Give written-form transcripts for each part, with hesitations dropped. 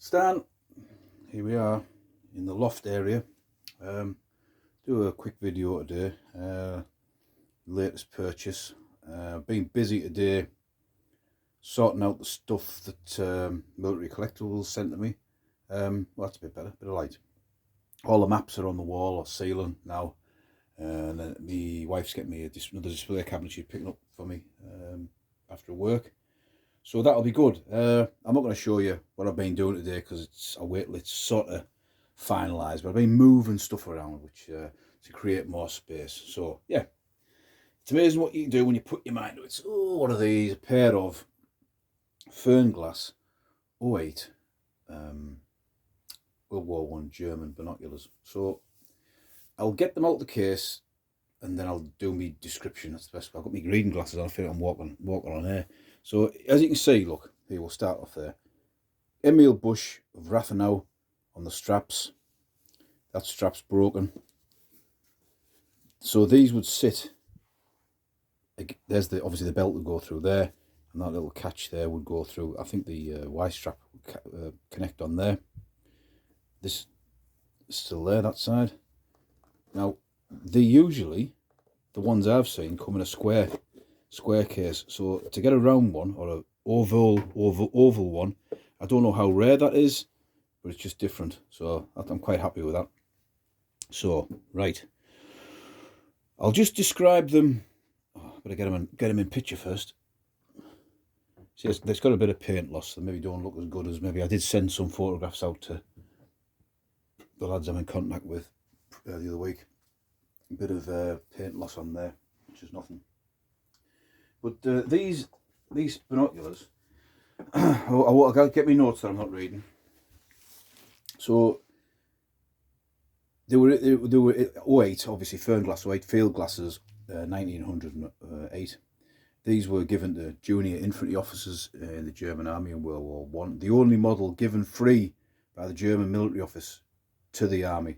Stan, here we are in the loft area. Do a quick video today. Latest purchase. Been busy today sorting out the stuff that Military Collectibles sent to me. Well, that's a bit better, bit of light. All the maps are on the wall or ceiling now, and then my wife's getting me another display cabinet she's picking up for me after work. So that'll be good. I'm not going to show you what I've been doing today because I'll wait till it's sort of finalised. But I've been moving stuff around which to create more space. So yeah, it's amazing what you can do when you put your mind to it. Oh, what are these? A pair of Fernglas 08 World War I German binoculars. So I'll get them out of the case and then I'll do my description. That's the best. I've got my reading glasses on. I feel I'm walking on air. So as you can see, look, here we'll start off there. Emil Bush of Rathenau on the straps. That strap's broken. So these would sit. There's obviously the belt would go through there, and that little catch there would go through. I think the Y strap would connect on there. This is still there, that side. Now, they usually, the ones I've seen, come in a square case. So to get a round one or a oval one, I don't know how rare that is, but it's just different. So I'm quite happy with that. So right, I'll just describe them. Oh, better get them in picture first. See, it's got a bit of paint loss. They maybe don't look as good as maybe I did send some photographs out to the lads I'm in contact with the other week. A bit of paint loss on there, which is nothing. But these binoculars, I got to get me notes that I'm not reading. So they were 08, obviously Fernglas 08 field glasses, 1908. These were given to junior infantry officers in the German army in World War One. The only model given free by the German military office to the army.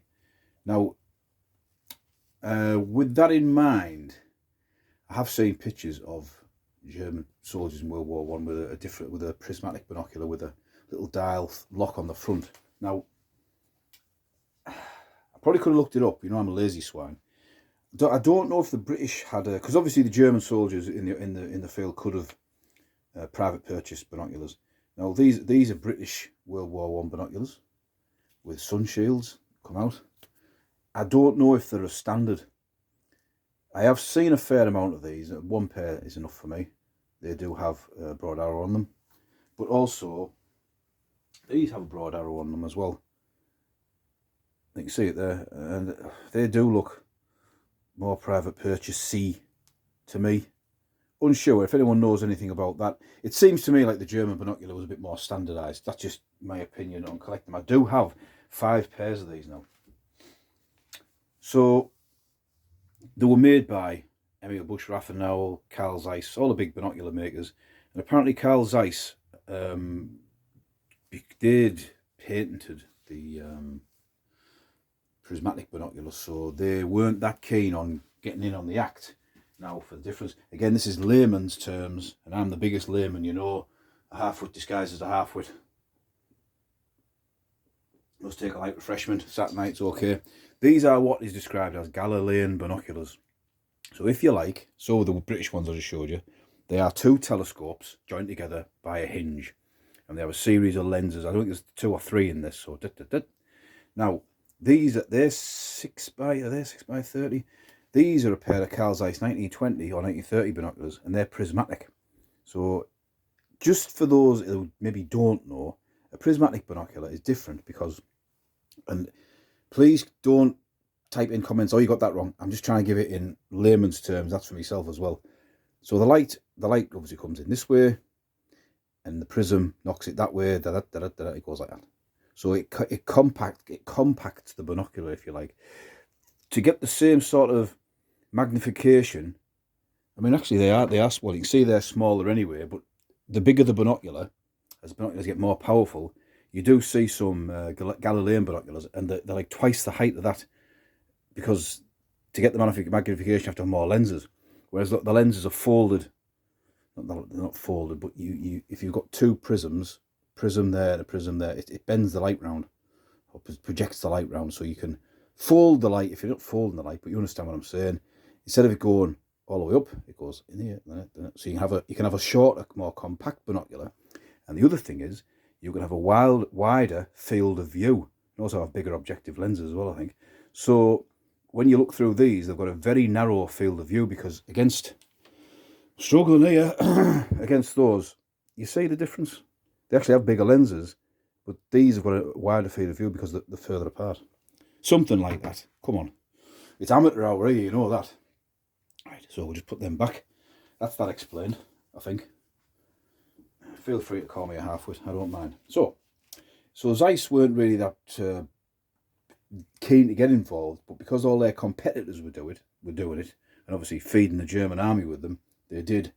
Now, with that in mind, I have seen pictures of German soldiers in World War One with a prismatic binocular with a little dial lock on the front. Now, I probably could have looked it up. You know, I'm a lazy swine. I don't know if the British had because obviously the German soldiers in the field could have private purchased binoculars. Now these are British World War One binoculars with sun shields come out. I don't know if they're a standard. I have seen a fair amount of these. One pair is enough for me. They do have a broad arrow on them, but also these have a broad arrow on them as well. You can see it there, and they do look more private purchase-y to me. Unsure if anyone knows anything about that. It seems to me like the German binocular was a bit more standardised. That's just my opinion on collecting them. I do have 5 pairs of these now. So they were made by Emil Bush, Rathenau, Carl Zeiss, all the big binocular makers. And apparently Carl Zeiss did patented the prismatic binoculars, so they weren't that keen on getting in on the act. Now for the difference, again, this is layman's terms, and I'm the biggest layman, you know. A half-wit disguised as a half-wit. Let's take a light refreshment. Saturday night's okay. These are what is described as Galilean binoculars. So if you like, so the British ones I just showed you, they are 2 telescopes joined together by a hinge, and they have a series of lenses. I think there's 2 or 3 in this. So now they're 6 by 30. These are a pair of Carl Zeiss 1920 or 1930 binoculars, and they're prismatic. So just for those who maybe don't know, a prismatic binocular is different because, and please don't type in comments, oh, you got that wrong. I'm just trying to give it in layman's terms. That's for myself as well. So the light obviously comes in this way, and the prism knocks it that way. It goes like that. So it compacts the binocular, if you like, to get the same sort of magnification. I mean, actually they are. Well, you can see they're smaller anyway, but the bigger the binocular, as the binoculars get more powerful, you do see some Galilean binoculars, and they're like twice the height of that, because to get the magnification you have to have more lenses, whereas the lenses are folded. They're not folded, but if you've got 2 prisms prism there and a prism there. It bends the light round, or projects the light round, so you can fold the light. If you're not folding the light, but you understand what I'm saying, instead of it going all the way up, it goes in here. So you can have a shorter, more compact binocular. And the other thing is, you can have a wider field of view. You also have bigger objective lenses as well, I think. So when you look through these, they've got a very narrow field of view, because against, struggling here, against those, you see the difference? They actually have bigger lenses, but these have got a wider field of view because they're further apart. Something like that. Come on. It's amateur hour here, you know that. Right, so we'll just put them back. That's that explained, I think. Feel free to call me a half-wit, I don't mind. So Zeiss weren't really that keen to get involved, but because all their competitors were doing it, and obviously feeding the German army with them, they did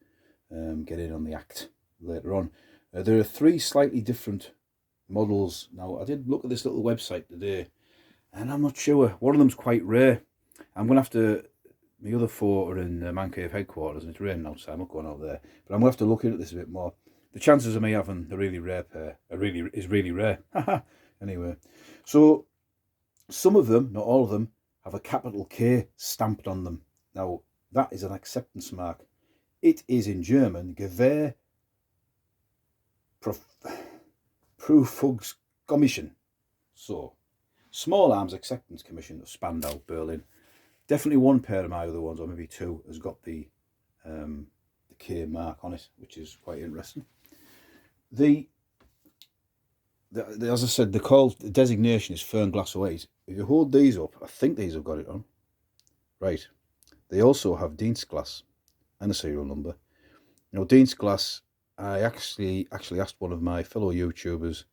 get in on the act later on. There are 3 slightly different models. Now, I did look at this little website today, and I'm not sure. One of them's quite rare. I'm going to have to... My other 4 are in Man Cave headquarters, and it's raining outside. I'm not going out there. But I'm going to have to look into this a bit more. The chances of me having the really rare pair is really rare. Anyway, so some of them, not all of them, have a capital K stamped on them. Now, that is an acceptance mark. It is in German, Gewehr Prüfungskommission. So, Small Arms Acceptance Commission of Spandau, Berlin. Definitely one pair of my other ones, or maybe 2, has got the K mark on it, which is quite interesting. As I said, the designation is Fernglas 08. If you hold these up, I think these have got it on. Right. They also have Dienstglas and a serial number. You know, Dienstglas, I actually asked one of my fellow YouTubers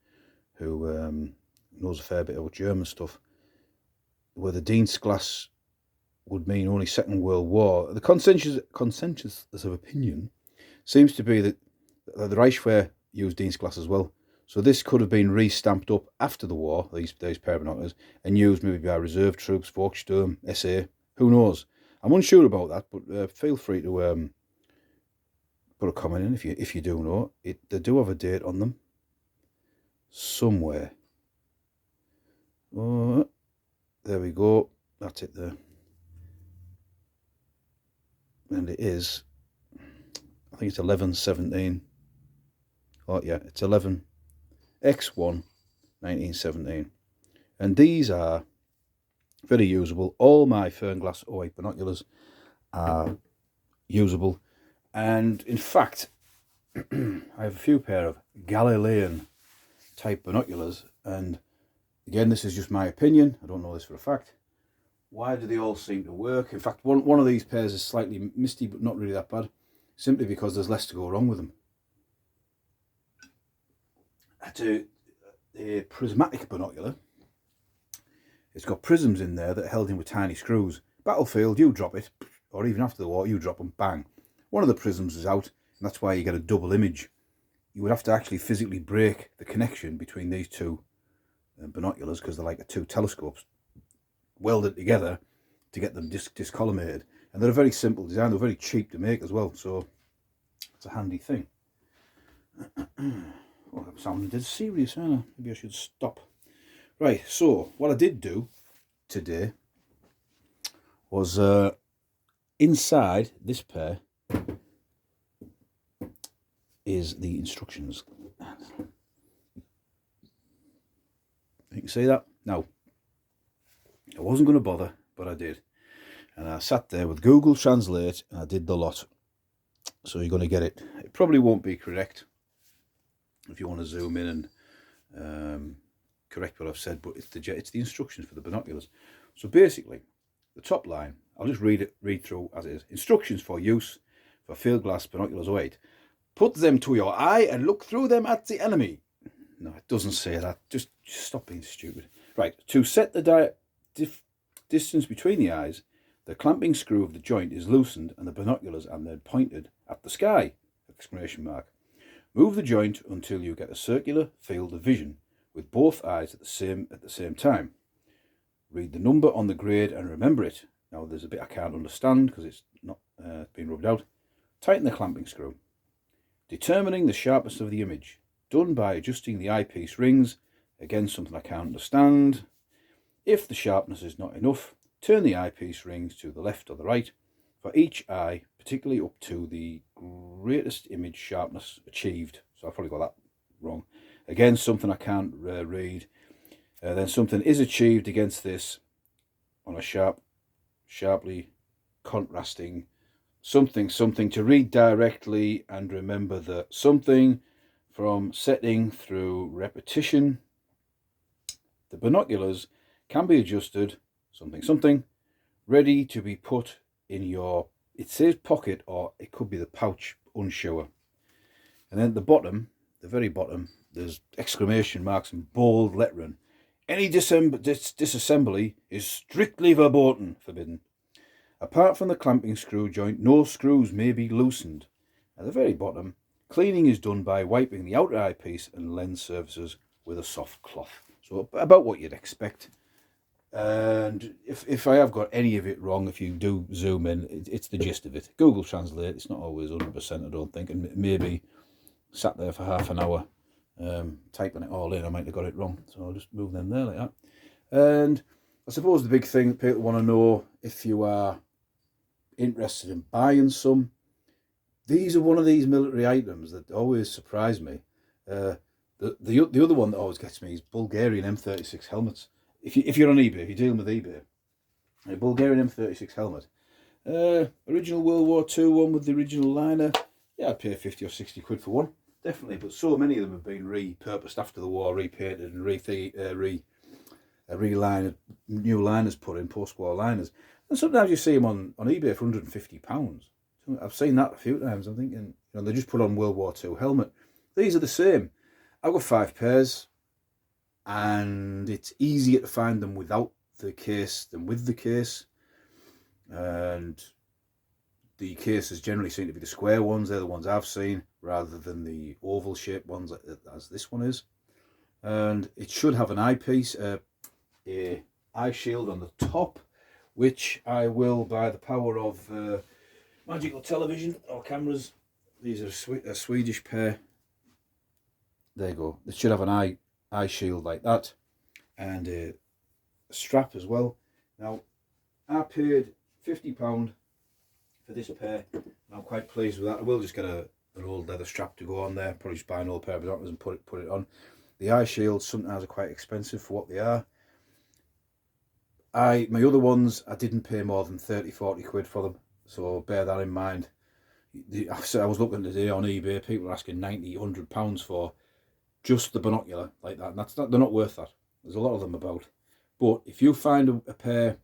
who knows a fair bit about German stuff, whether Dienstglas would mean only Second World War. The consensus of opinion seems to be that the Reichswehr used Dienstglas as well. So this could have been re-stamped up after the war, these pair of binoculars, and used maybe by reserve troops, Volkssturm, SA, who knows. I'm unsure about that, but feel free to put a comment in if you do know. They do have a date on them somewhere. Oh, there we go. That's it there. And it is, I think it's 11/17. Oh yeah, it's 11 X1 1917. And these are very usable. All my Fernglas 08 binoculars are usable. And in fact, I have a few pair of Galilean type binoculars. And again, this is just my opinion. I don't know this for a fact. Why do they all seem to work? In fact, one of these pairs is slightly misty, but not really that bad. Simply because there's less to go wrong with them. A prismatic binocular. It's got prisms in there that are held in with tiny screws. Battlefield, you drop it, or even after the war, you drop them, bang. One of the prisms is out, and that's why you get a double image. You would have to actually physically break the connection between these 2 binoculars, because they're like 2 telescopes welded together to get them discollimated. And they're a very simple design. They're very cheap to make as well, so it's a handy thing. Oh, that sounded dead serious, huh? Maybe I should stop. Right, so what I did do today was inside this pair is the instructions. You can see that? Now, I wasn't going to bother, but I did. And I sat there with Google Translate and I did the lot. So you're going to get it. It probably won't be correct if you want to zoom in and correct what I've said, but it's the instructions for the binoculars. So basically, the top line, I'll just read through as it is. Instructions for use for Fernglas binoculars 08. Put them to your eye and look through them at the enemy. No, it doesn't say that. Just stop being stupid. Right, to set the distance between the eyes, the clamping screw of the joint is loosened and the binoculars are then pointed at the sky! Exclamation mark. Move the joint until you get a circular field of vision with both eyes at the same time. Read the number on the grade and remember it. Now there's a bit I can't understand because it's not been rubbed out. Tighten the clamping screw. Determining the sharpness of the image. done by adjusting the eyepiece rings. Again, something I can't understand. If the sharpness is not enough, turn the eyepiece rings to the left or the right for each eye, particularly up to the greatest image sharpness achieved. So I probably got that wrong. Again, something I can't read. Then something is achieved against this on a sharply contrasting something to read directly, and remember that something from setting through repetition. The binoculars can be adjusted something ready to be put in your, it says pocket, or it could be the pouch, unsure. And then at the bottom, the very bottom, there's exclamation marks in bold lettering. Any disassembly is strictly verboten, forbidden. Apart from the clamping screw joint, no screws may be loosened. At the very bottom, cleaning is done by wiping the outer eyepiece and lens surfaces with a soft cloth. So about what you'd expect. And if I have got any of it wrong, if you do zoom in, it's the gist of it. Google Translate, it's not always 100%, I don't think, and maybe sat there for half an hour typing it all in, I might have got it wrong. So I'll just move them there like that. And I suppose the big thing people want to know, if you are interested in buying some, these are one of these military items that always surprise me. The other one that always gets me is Bulgarian M36 helmets. If you're on eBay, if you're dealing with eBay, a Bulgarian M36 helmet, original World War II one with the original liner, yeah, I'd pay 50 or 60 quid for one, definitely. But so many of them have been repurposed after the war, repainted and relined, new liners put in, post-war liners. And sometimes you see them on eBay for £150. I've seen that a few times. I'm thinking, they just put on World War II helmet. These are the same. I've got 5 pairs, and it's easier to find them without the case than with the case. And the cases generally seem to be the square ones. They're the ones I've seen, rather than the oval shaped ones as this one is. And it should have an eyepiece, a eye shield on the top, which I will, by the power of magical television or cameras. These are a Swedish pair. There you go. It should have an eye shield like that, and a strap as well. Now, I paid £50 for this pair, and I'm quite pleased with that. I will just get an old leather strap to go on there. Probably just buy an old pair of binoculars and put it on. The eye shields sometimes are quite expensive for what they are. My other ones, I didn't pay more than 30-40 quid for them, so bear that in mind. I was looking today on eBay, people are asking £90-100 for just the binocular like that, and they're not worth that. There's a lot of them about. But if you find a pair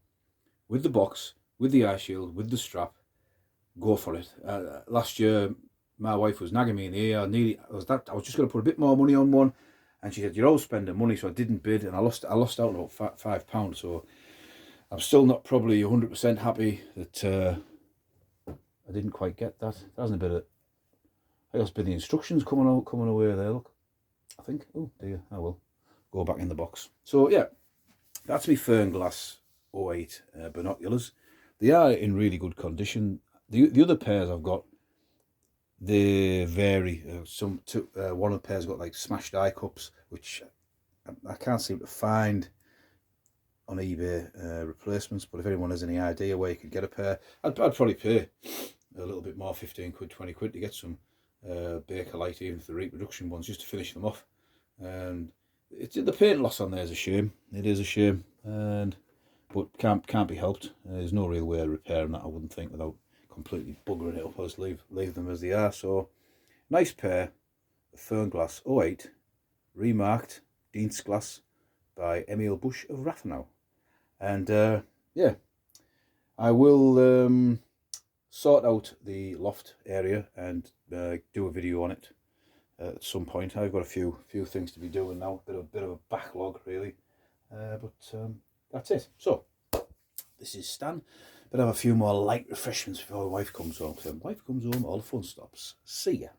with the box, with the eye shield, with the strap, go for it. Last year, my wife was nagging me in the ear. I was just going to put a bit more money on one, and she said, "You're always spending money," so I didn't bid, and I lost out on about £5. So I'm still not probably 100% happy that I didn't quite get that. That hasn't been I guess been the instructions coming away there. Look, I think. Oh dear, I will go back in the box. So yeah, that's my Fernglas 08 binoculars. They are in really good condition. The other pairs I've got, they vary. One of the pairs got like smashed eye cups, which I can't seem to find on eBay replacements. But if anyone has any idea where you could get a pair, I'd probably pay a little bit more, 15 quid, 20 quid to get some Bakelite, even for the reproduction ones, just to finish them off. And the paint loss on there is a shame. It is a shame, but can't be helped. There's no real way of repairing that, I wouldn't think, without completely buggering it up. I'll just leave them as they are. So nice pair of Fernglas 08, remarked Dienstglas by Emil Busch of Rathenau. And yeah, I will sort out the loft area and do a video on it at some point. I've got a few things to be doing now, a bit of a backlog really, but that's it. So this is Stan. But I have a few more light refreshments before my wife comes home. So when wife comes home, all the fun stops. See ya.